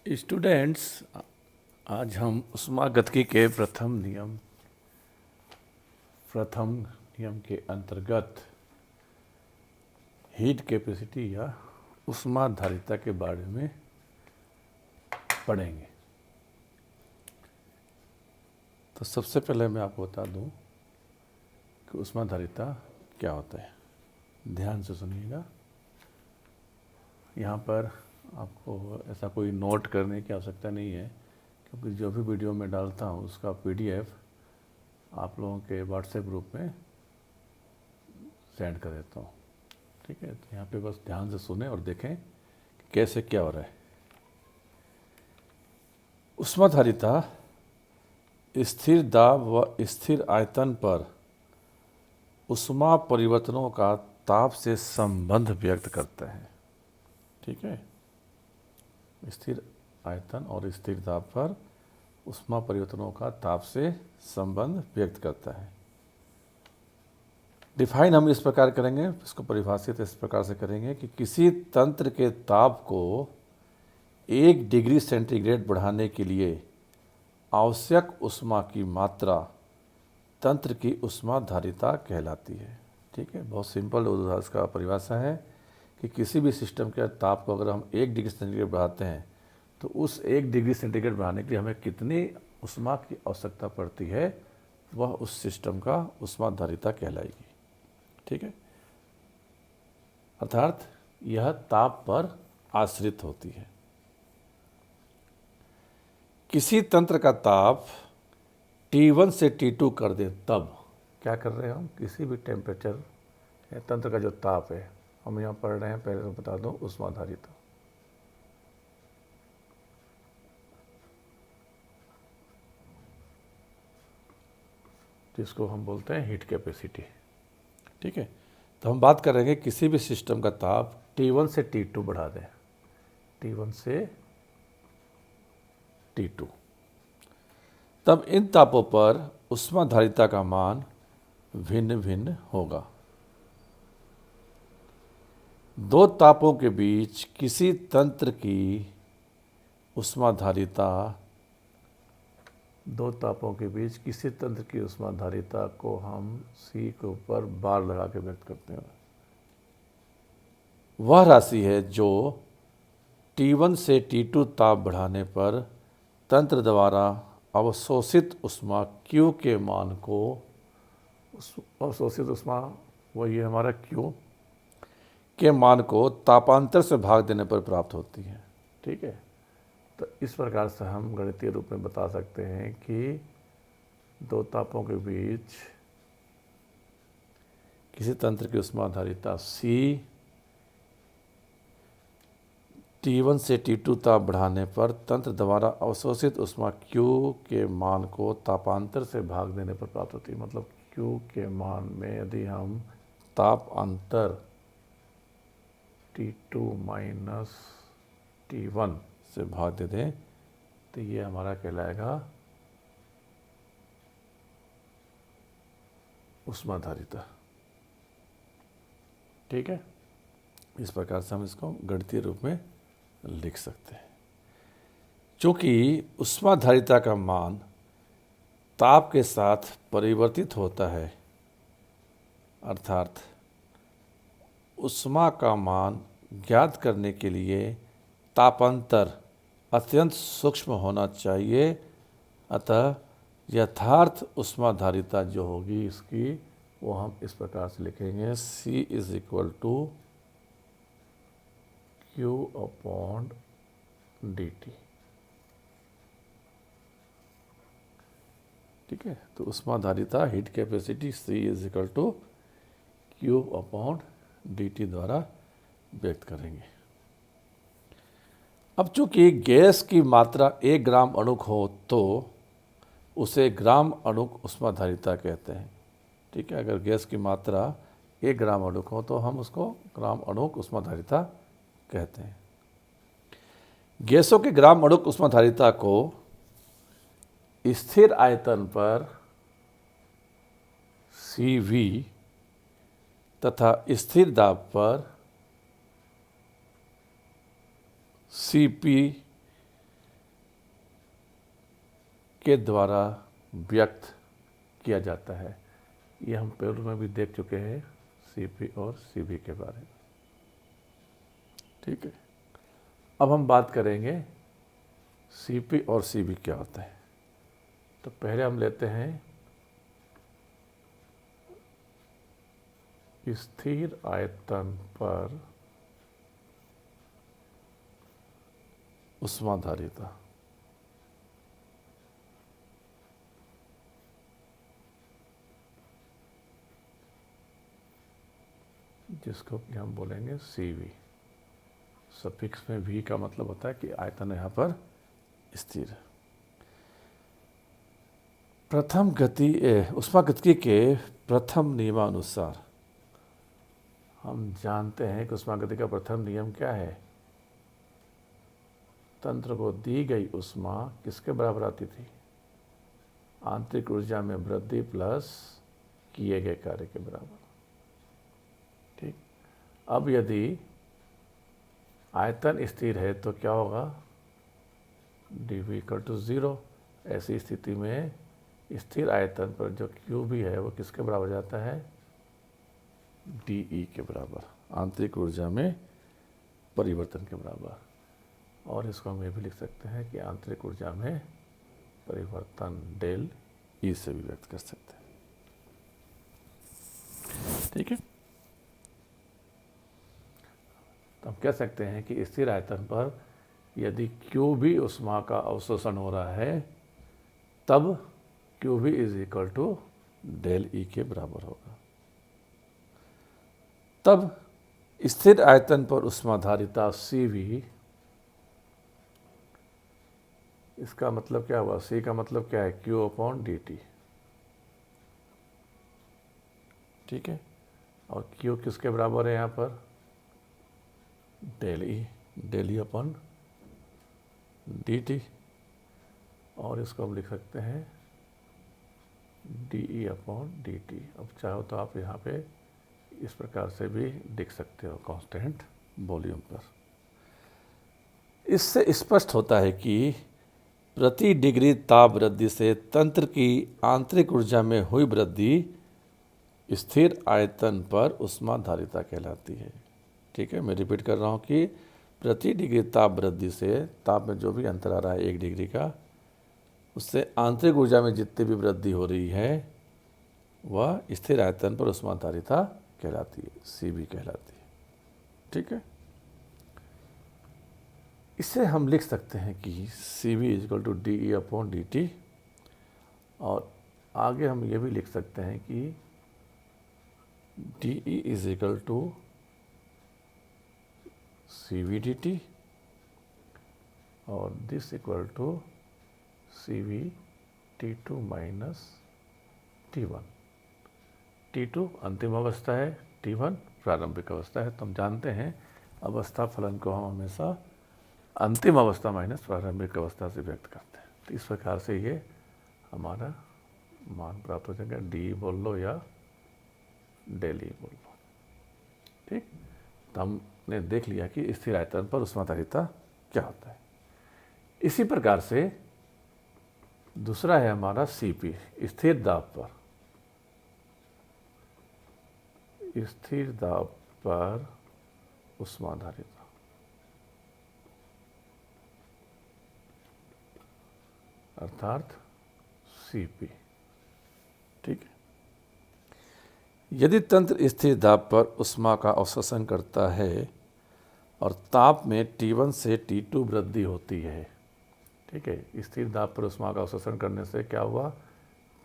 Students, आज हम ऊष्मागतिकी के प्रथम नियम के अंतर्गत हीट कैपेसिटी या ऊष्माधारिता के बारे में पढ़ेंगे। तो सबसे पहले मैं आपको बता दूं कि ऊष्माधारिता क्या होता है। ध्यान से सुनिएगा। यहाँ पर आपको ऐसा कोई नोट करने की आवश्यकता नहीं है, क्योंकि जो भी वीडियो मैं डालता हूँ उसका PDF आप लोगों के व्हाट्सएप ग्रुप में सेंड कर देता हूँ। ठीक है, तो यहाँ पे बस ध्यान से सुने और देखें कि कैसे क्या हो रहा है। ऊष्माधारिता स्थिर दाब व स्थिर आयतन पर ऊष्मा परिवर्तनों का ताप से संबंध व्यक्त करता है। ठीक है, स्थिर आयतन और स्थिर दाब पर ऊष्मा परिवर्तनों का ताप से संबंध व्यक्त करता है। डिफाइन हम इस प्रकार करेंगे, इसको परिभाषित इस प्रकार से करेंगे कि किसी तंत्र के ताप को 1 डिग्री सेंटीग्रेड बढ़ाने के लिए आवश्यक ऊष्मा की मात्रा तंत्र की ऊष्माधारिता कहलाती है। ठीक है, बहुत सिंपल उसका परिभाषा है कि किसी भी सिस्टम के ताप को अगर हम 1 डिग्री सेंटीग्रेड बढ़ाते हैं तो उस 1 डिग्री सेंटीग्रेड बढ़ाने के लिए हमें कितनी ऊष्मा की आवश्यकता पड़ती है, वह उस सिस्टम का ऊष्माधारिता कहलाएगी। ठीक है, अर्थात यह ताप पर आश्रित होती है। किसी तंत्र का ताप T1 से T2 कर दें तब क्या कर रहे हैं हम, किसी भी टेम्परेचर तंत्र का जो ताप है हम यहाँ पढ़ रहे हैं, पहले तो बता दूं ऊष्माधारिता। जिसको हम बोलते हैं हीट कैपेसिटी। ठीक है, तो हम बात करेंगे किसी भी सिस्टम का ताप T1 से T2 बढ़ा दें, T1 से T2, तब इन तापों पर ऊष्माधारिता का मान भिन्न भिन्न होगा। दो तापों के बीच किसी तंत्र की ऊष्माधारिता को हम C के ऊपर बार लगा के व्यक्त करते हैं। वह राशि है जो T1 से T2 ताप बढ़ाने पर तंत्र द्वारा अवशोषित ऊष्मा Q के मान को, अवशोषित ऊष्मा वही है हमारा Q के मान को तापांतर से भाग देने पर प्राप्त होती है। ठीक है, तो इस प्रकार से हम गणितीय रूप में बता सकते हैं कि दो तापों के बीच किसी तंत्र की ऊष्माधारिता C T1 से T2 ताप बढ़ाने पर तंत्र द्वारा अवशोषित ऊष्मा Q के मान को तापांतर से भाग देने पर प्राप्त होती है। मतलब Q के मान में यदि हम ताप अंतर T2 माइनस T1 से भाग दे दें तो ये हमारा कहलाएगा ऊष्माधारिता। ठीक है, इस प्रकार से हम इसको गणितीय रूप में लिख सकते हैं। चूँकि ऊष्माधारिता का मान ताप के साथ परिवर्तित होता है, अर्थात ऊष्मा का मान ज्ञात करने के लिए तापांतर अत्यंत सूक्ष्म होना चाहिए। अतः यथार्थ ऊष्माधारिता जो होगी इसकी, वो हम इस प्रकार से लिखेंगे, C is equal to Q upon dt। ठीक है, तो ऊष्माधारिता heat capacity C is equal to Q upon dt द्वारा व्यक्त करेंगे। अब चूंकि गैस की मात्रा 1 ग्राम अणुक हो तो उसे ग्राम अणुक ऊष्माधारिता कहते हैं। ठीक है, अगर गैस की मात्रा 1 ग्राम अणुक हो तो हम उसको ग्राम अणुक ऊष्माधारिता कहते हैं। गैसों के ग्राम अणुक ऊष्माधारिता को स्थिर आयतन पर CV तथा स्थिर दाब पर CP के द्वारा व्यक्त किया जाता है। ये हम पूर्व में भी देख चुके हैं Cp और Cv के बारे में। ठीक है, अब हम बात करेंगे Cp और Cv क्या होता है। तो पहले हम लेते हैं स्थिर आयतन पर ऊष्माधारिता। जिसको कि हम बोलेंगे Cv। सफिक्स में V का मतलब होता है कि आयतन यहाँ पर स्थिर है। प्रथम गति ऊष्मागतिकी के प्रथम नियमानुसार हम जानते हैं कि ऊष्मागतिकी का प्रथम नियम क्या है। तंत्र को दी गई ऊष्मा किसके बराबर आती थी? आंतरिक ऊर्जा में वृद्धि प्लस किए गए कार्य के बराबर। ठीक, अब यदि आयतन स्थिर है तो क्या होगा? dV=0। ऐसी स्थिति में स्थिर आयतन पर जो Q भी है वो किसके बराबर जाता है? dE के बराबर, आंतरिक ऊर्जा में परिवर्तन के बराबर। और इसको हम ये भी लिख सकते हैं कि आंतरिक ऊर्जा में परिवर्तन डेल E से भी व्यक्त कर सकते हैं। ठीक है, तो हम कह सकते हैं कि स्थिर आयतन पर यदि Q भी ऊष्मा का अवशोषण हो रहा है तब QV = डेल E के बराबर होगा। तब स्थिर आयतन पर ऊष्माधारिता Cv, इसका मतलब क्या हुआ? C का मतलब क्या है? Q/dt। ठीक है, और Q किसके बराबर है यहाँ पर? Del E/dt। और इसको हम लिख सकते हैं dE/dt। अब चाहो तो आप यहाँ पे इस प्रकार से भी लिख सकते हो, कांस्टेंट वॉल्यूम पर। इससे स्पष्ट होता है कि प्रति डिग्री ताप वृद्धि से तंत्र की आंतरिक ऊर्जा में हुई वृद्धि स्थिर आयतन पर ऊष्माधारिता कहलाती है। ठीक है, मैं रिपीट कर रहा हूँ कि प्रति डिग्री ताप वृद्धि से, ताप में जो भी अंतर आ रहा है 1 डिग्री का, उससे आंतरिक ऊर्जा में जितनी भी वृद्धि हो रही है वह स्थिर आयतन पर ऊष्माधारिता कहलाती है, Cv कहलाती है। ठीक है, इसे हम लिख सकते हैं कि Cv = dE/dt। और आगे हम ये भी लिख सकते हैं कि dE = Cv/dt और दिस = Cv/T2 - T1। T2 अंतिम अवस्था है, T1 प्रारंभिक अवस्था है। तो हम जानते हैं अवस्था फलन को हम हमेशा अंतिम अवस्था माइनस प्रारंभिक अवस्था से व्यक्त करते हैं। तो इस प्रकार से ये हमारा मान प्राप्त हो जाएगा। डी बोल लो या डेल ई बोल लो। ठीक, तो हमने देख लिया कि स्थिर आयतन पर ऊष्माधारिता क्या होता है। इसी प्रकार से दूसरा है हमारा Cp, स्थिर दाब पर। स्थिर दाब पर ऊष्माधारिता, अर्थात Cp। ठीक है, यदि तंत्र स्थिर दाब पर ऊष्मा का अवशोषण करता है और ताप में T1 से T2 वृद्धि होती है। ठीक है, स्थिर दाब पर ऊष्मा का अवशोषण करने से क्या हुआ?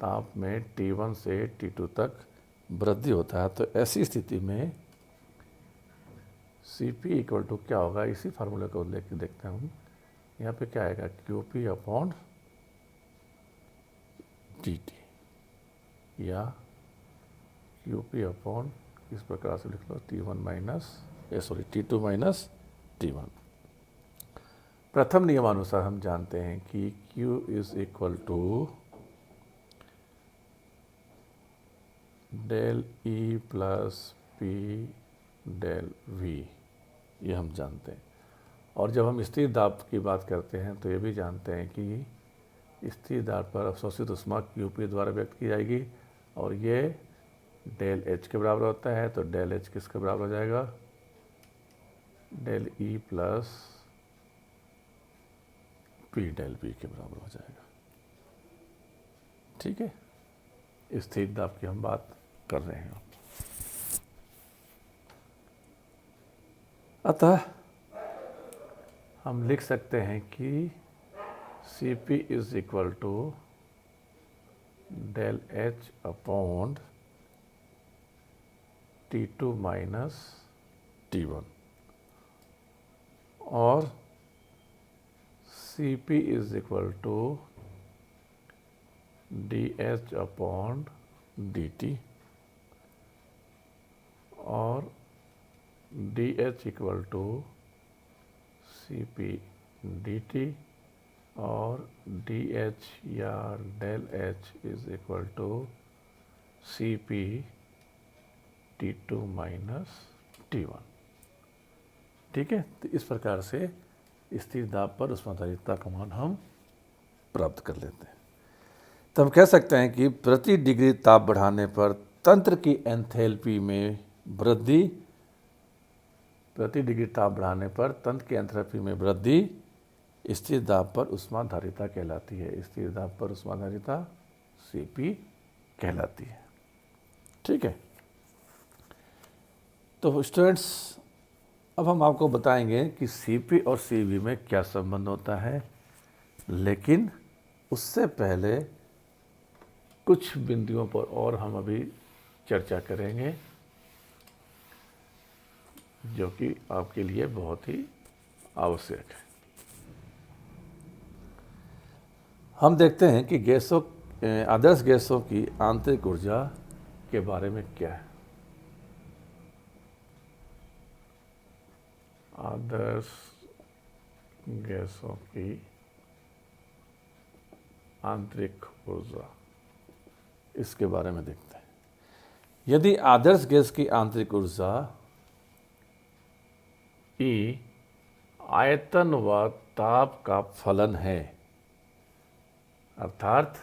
ताप में T1 से T2 तक वृद्धि होता है। तो ऐसी स्थिति में Cp = क्या होगा? इसी फार्मूले को लेकर देखते हैं हम। यहाँ पे क्या आएगा? Qp/dt या Qp/ इस प्रकार से लिख लो, T2 - T1। प्रथम नियमानुसार हम जानते हैं कि Q = del E + P del V, ये हम जानते हैं। और जब हम स्थिर दाब की बात करते हैं तो ये भी जानते हैं कि स्थिर दाब पर अवशोषित ऊष्मा QP द्वारा व्यक्त की जाएगी और ये डेल H के बराबर होता है, तो डेल H किसके बराबर हो जाएगा, del E plus P del B के बराबर हो जाएगा। ठीक है, स्थिर दाब की हम बात कर रहे हैं। अतः हम लिख सकते हैं कि Cp is equal to del H upon T2 minus T1 और Cp is equal to DH upon DT और DH equal to Cp DT और DH या del H is equal to Cp T2 minus T1। ठीक है, तो इस प्रकार से स्थिर दाब पर ऊष्माधारिता का मान हम प्राप्त कर लेते हैं। तो हम कह सकते हैं कि प्रति डिग्री ताप बढ़ाने पर तंत्र की एंथैल्पी में वृद्धि, प्रति डिग्री ताप बढ़ाने पर तंत्र की एंथैल्पी में वृद्धि स्थिर दाब पर ऊष्माधारिता कहलाती है। स्थिर दाब पर ऊष्माधारिता Cp कहलाती है। ठीक है, तो स्टूडेंट्स अब हम आपको बताएंगे कि Cp और Cv में क्या संबंध होता है, लेकिन उससे पहले कुछ बिंदुओं पर और हम अभी चर्चा करेंगे जो कि आपके लिए बहुत ही आवश्यक है। हम देखते हैं कि गैसों, आदर्श गैसों की आंतरिक ऊर्जा के बारे में क्या है। आदर्श गैसों की आंतरिक ऊर्जा, इसके बारे में देखते हैं। यदि आदर्श गैस की आंतरिक ऊर्जा E आयतन व ताप का फलन है, अर्थात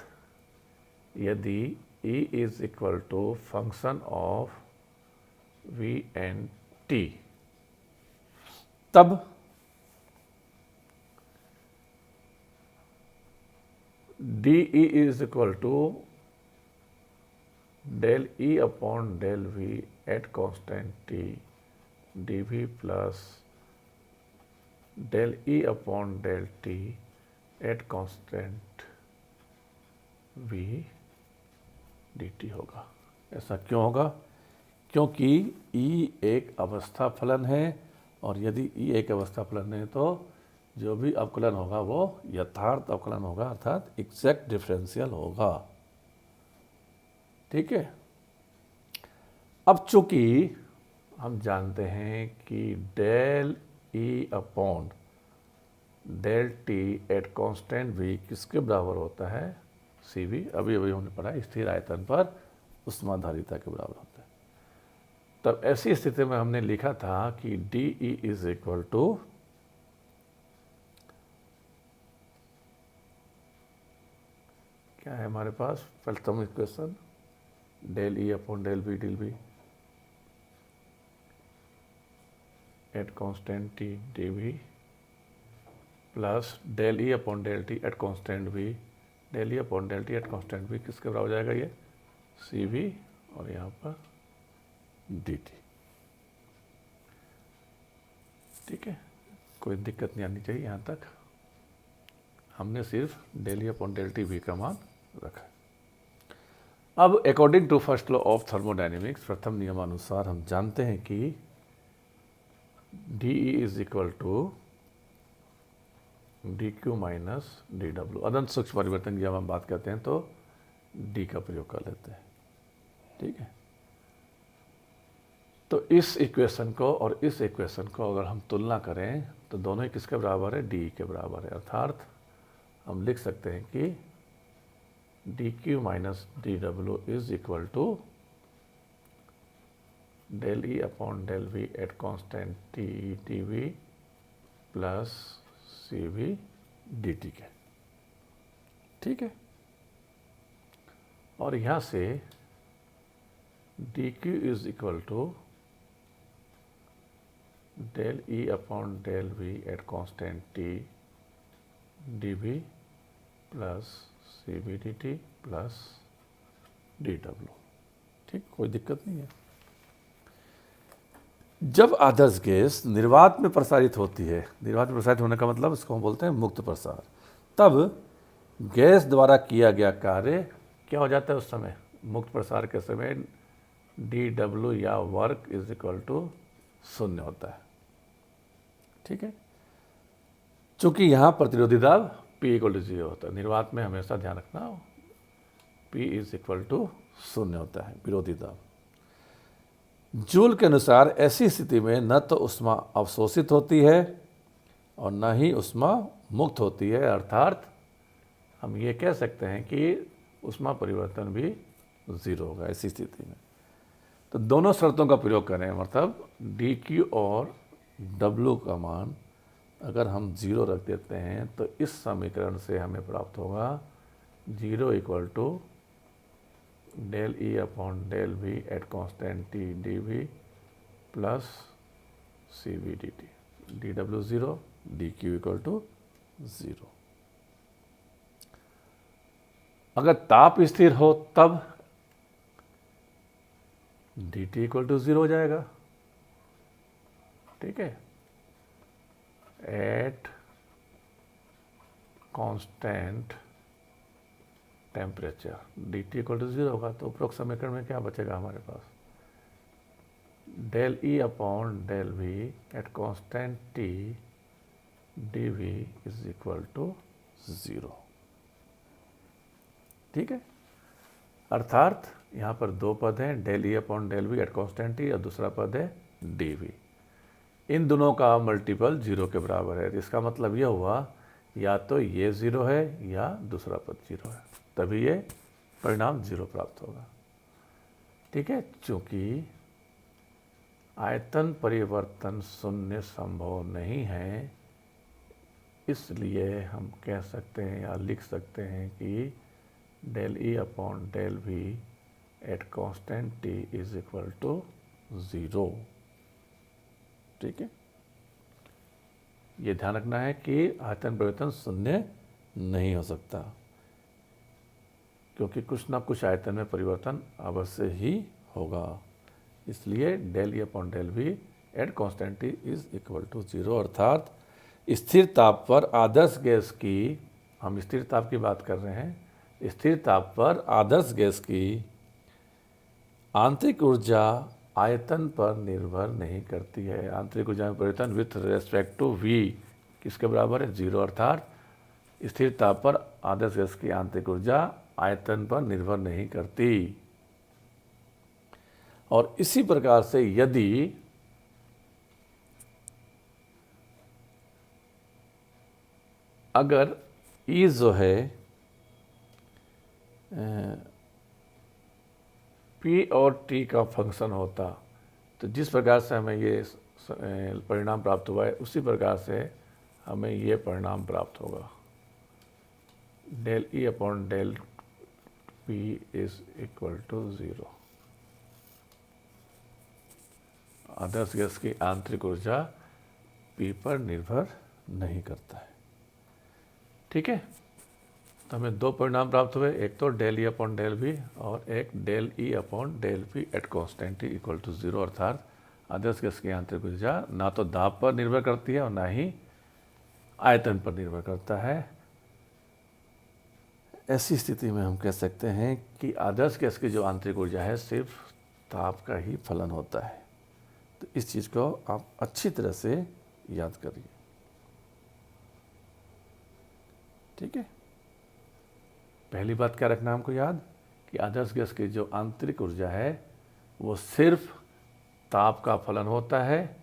यदि E is equal to function of V and T, तब DE is equal to del E upon del V at constant T dV plus del E upon del T at constant V dt होगा। ऐसा क्यों होगा? क्योंकि E एक अवस्था फलन है और यदि E एक अवस्था फलन है तो जो भी अवकलन होगा वो यथार्थ अवकलन होगा, अर्थात एग्जैक्ट डिफरेंशियल होगा। ठीक है, अब चूंकि हम जानते हैं कि del E upon del T at constant V किसके बराबर होता है? Cv। अभी हमने पढ़ा स्थिर आयतन पर ऊष्माधारिता के बराबर होता है। तब ऐसी स्थिति में हमने लिखा था कि DE इज इक्वल टू क्या है हमारे पास प्रथम equation, del E upon del V at constant T dV plus del E upon del T at constant V, del E upon del T at constant V किसके बराबर हो जाएगा? ये Cv और यहाँ पर dt। ठीक है, कोई दिक्कत नहीं आनी चाहिए यहाँ तक। हमने सिर्फ del E upon del T V का मान रखा है। अब according to first law of thermodynamics, प्रथम नियमानुसार हम जानते हैं कि DE is equal to DQ minus DW। अनंत सूक्ष्म परिवर्तन की जब हम बात करते हैं तो D का प्रयोग कर लेते हैं। ठीक है, तो इस इक्वेशन को और इस इक्वेशन को अगर हम तुलना करें तो दोनों ही किसके बराबर है? DE के बराबर है। अर्थात हम लिख सकते हैं कि DQ minus DW is equal to del E upon del V at constant T dV plus Cv dt के। ठीक है। और यहाँ से D Q is equal to del E upon del V at constant T D V plus C V D T plus D W. ठीक, कोई दिक्कत नहीं है। जब आदर्श गैस निर्वात में प्रसारित होती है, निर्वात में प्रसारित होने का मतलब इसको हम बोलते हैं मुक्त प्रसार, तब गैस द्वारा किया गया कार्य क्या हो जाता है उस समय, मुक्त प्रसार के समय डी डब्ल्यू या वर्क इज इक्वल टू 0 होता है। ठीक है, चूंकि यहाँ प्रतिरोधी दाब P इक्वल टू 0 होता है, निर्वात में हमेशा ध्यान रखना P इज इक्वल टू 0 होता है विरोधी दाब। जूल के अनुसार ऐसी स्थिति में न तो ऊष्मा अवशोषित होती है और न ही ऊष्मा मुक्त होती है, अर्थात हम ये कह सकते हैं कि ऊष्मा परिवर्तन भी 0 होगा ऐसी स्थिति में। तो दोनों शर्तों का प्रयोग करें, मतलब डी क्यू और डब्ल्यू का मान अगर हम 0 रख देते हैं तो इस समीकरण से हमें प्राप्त होगा 0 equal to del E upon del V at constant T D V plus C V D T, D W 0, D Q equal to 0। अगर ताप स्थिर हो तब डी टी इक्वल टू 0 हो जाएगा। ठीक है, at constant temperature d t equal to 0 होगा। तो उपरोक्त समीकरण में क्या बचेगा हमारे पास, del E upon del V at constant T D V is equal to 0। ठीक है, अर्थात यहाँ पर दो पद हैं, del E upon del V at constant T और दूसरा पद है डी वी। इन दोनों का मल्टीपल 0 के बराबर है। इसका मतलब यह हुआ या तो ये 0 है या दूसरा पद 0 है, तभी ये परिणाम 0 प्राप्त होगा। ठीक है, चूंकि आयतन परिवर्तन 0 संभव नहीं है, इसलिए हम कह सकते हैं या लिख सकते हैं कि del E upon del V at constant T is equal to 0। ठीक है, ये ध्यान रखना है कि आयतन परिवर्तन 0 नहीं हो सकता, क्योंकि कुछ ना कुछ आयतन में परिवर्तन अवश्य ही होगा। इसलिए del E upon del V at constant T is equal to 0, अर्थात स्थिर ताप पर आदर्श गैस की, हम स्थिर ताप की बात कर रहे हैं, स्थिर ताप पर आदर्श गैस की आंतरिक ऊर्जा आयतन पर निर्भर नहीं करती है। आंतरिक ऊर्जा में परिवर्तन विथ रेस्पेक्ट टू वी किसके बराबर है, 0, अर्थात स्थिर ताप पर आदर्श गैस की आंतरिक ऊर्जा आयतन पर निर्भर नहीं करती। और इसी प्रकार से यदि अगर E जो है P और T का फंक्शन होता, तो जिस प्रकार से हमें ये परिणाम प्राप्त हुआ है उसी प्रकार से हमें ये परिणाम प्राप्त होगा, del E upon del P is equal to 0। आदर्श गैस की आंतरिक ऊर्जा P पर निर्भर नहीं करता है। ठीक है, तो हमें दो परिणाम प्राप्त हुए, एक तो del E upon del V और एक del E upon del P at constant T equal to 0, अर्थात आदर्श गैस की आंतरिक ऊर्जा ना तो दाब पर निर्भर करती है और ना ही आयतन पर निर्भर करता है। ऐसी स्थिति में हम कह सकते हैं कि आदर्श गैस की जो आंतरिक ऊर्जा है सिर्फ ताप का ही फलन होता है। तो इस चीज़ को आप अच्छी तरह से याद करिए। ठीक है, पहली बात क्या रखना हमको याद कि आदर्श गैस की जो आंतरिक ऊर्जा है वो सिर्फ ताप का फलन होता है,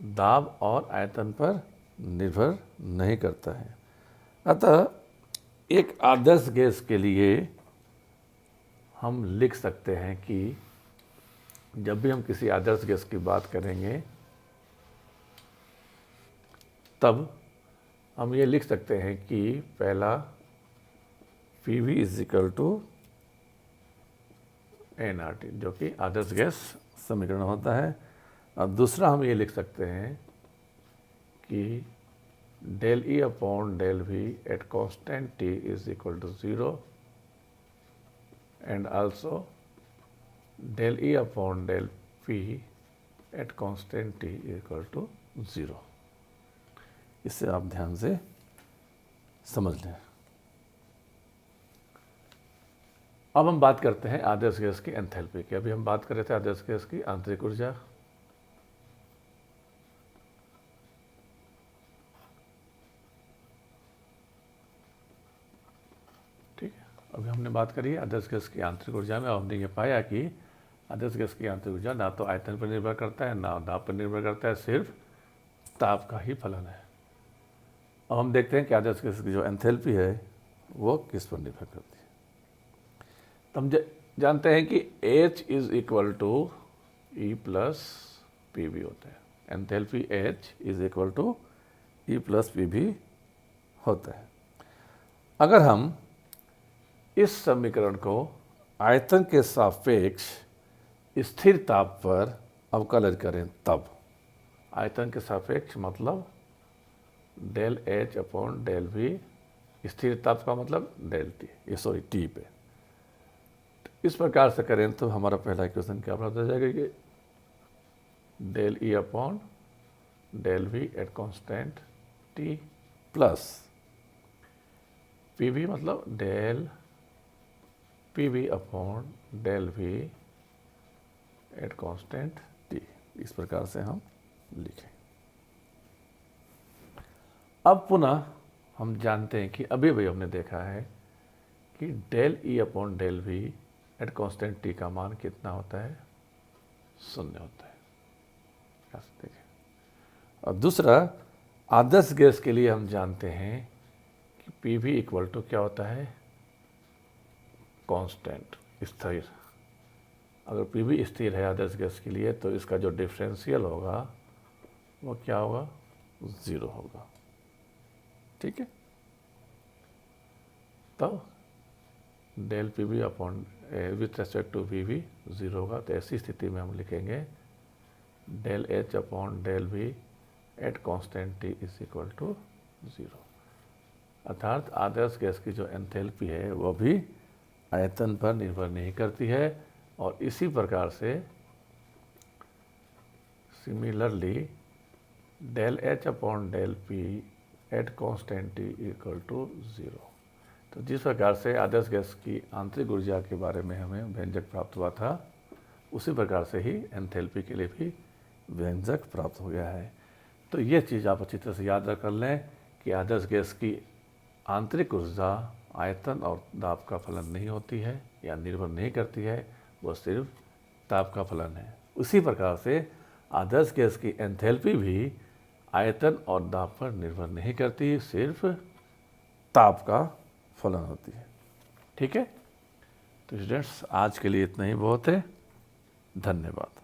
दाब और आयतन पर निर्भर नहीं करता है। अतः एक आदर्श गैस के लिए हम लिख सकते हैं कि जब भी हम किसी आदर्श गैस की बात करेंगे तब हम ये लिख सकते हैं कि पहला P V is equal to nRT, जो कि आदर्श गैस समीकरण होता है। अब दूसरा हम ये लिख सकते हैं कि del E upon del V at constant T is equal to 0 and also del E upon del P at constant T is equal to 0। इसे आप ध्यान से समझ लें। अब हम बात करते हैं आदर्श गैस की एंथैल्पी की। अभी हम बात कर रहे थे आदर्श गैस की आंतरिक ऊर्जा। ठीक है, अभी हमने बात करी है आदर्श गैस की आंतरिक ऊर्जा में। अब हमने ये पाया कि आदर्श गैस की आंतरिक ऊर्जा ना तो आयतन पर निर्भर करता है ना दाब पर निर्भर करता है, सिर्फ ताप का ही फलन है। अब हम देखते हैं कि आदर्श गैस की जो एंथैल्पी है वो किस पर निर्भर करती है। तो हम जानते हैं कि H is equal to E plus P V होता है। Enthalpy H is equal to E plus P V होता है। अगर हम इस समीकरण को आयतन के सापेक्ष स्थिर ताप पर अवकलन करें, तब आयतन के सापेक्ष मतलब del H upon del V, स्थिर ताप का मतलब डेल T पे। इस प्रकार से करें तो हमारा पहला इक्वेशन क्या प्राप्त हो जाएगा कि del E upon del V at constant T plus P V मतलब del P V upon del V at constant T। इस प्रकार से हम लिखें। अब पुनः हम जानते हैं कि अभी भी हमने देखा है कि del E upon del V at constant T का मान कितना होता है, 0 होता है। देखें। और दूसरा, आदर्श गैस के लिए हम जानते हैं कि पी वी इक्वल टू क्या होता है, कांस्टेंट, स्थिर। अगर पी वी स्थिर है आदर्श गैस के लिए तो इसका जो डिफरेंशियल होगा वो क्या होगा, 0 होगा। ठीक है, तो del P V upon with respect to V V 0 होगा। तो ऐसी स्थिति में हम लिखेंगे del H upon del V at constant T is equal to 0। अर्थात आदर्श गैस की जो एंथैल्पी है वो भी आयतन पर निर्भर नहीं करती है। और इसी प्रकार से similarly del H upon del P at constant T equal to 0। तो जिस प्रकार से आदर्श गैस की आंतरिक ऊर्जा के बारे में हमें व्यंजक प्राप्त हुआ था, उसी प्रकार से ही एंथैल्पी के लिए भी व्यंजक प्राप्त हो गया है। तो ये चीज़ आप अच्छी तरह से याद रख लें कि आदर्श गैस की आंतरिक ऊर्जा आयतन और दाब का फलन नहीं होती है या निर्भर नहीं करती है, वो सिर्फ ताप का फलन है। उसी प्रकार से आदर्श गैस की एंथैल्पी भी आयतन और दाब पर निर्भर नहीं करती, सिर्फ ताप का फलन होती है। ठीक है, तो स्टूडेंट्स आज के लिए इतना ही बहुत है। धन्यवाद।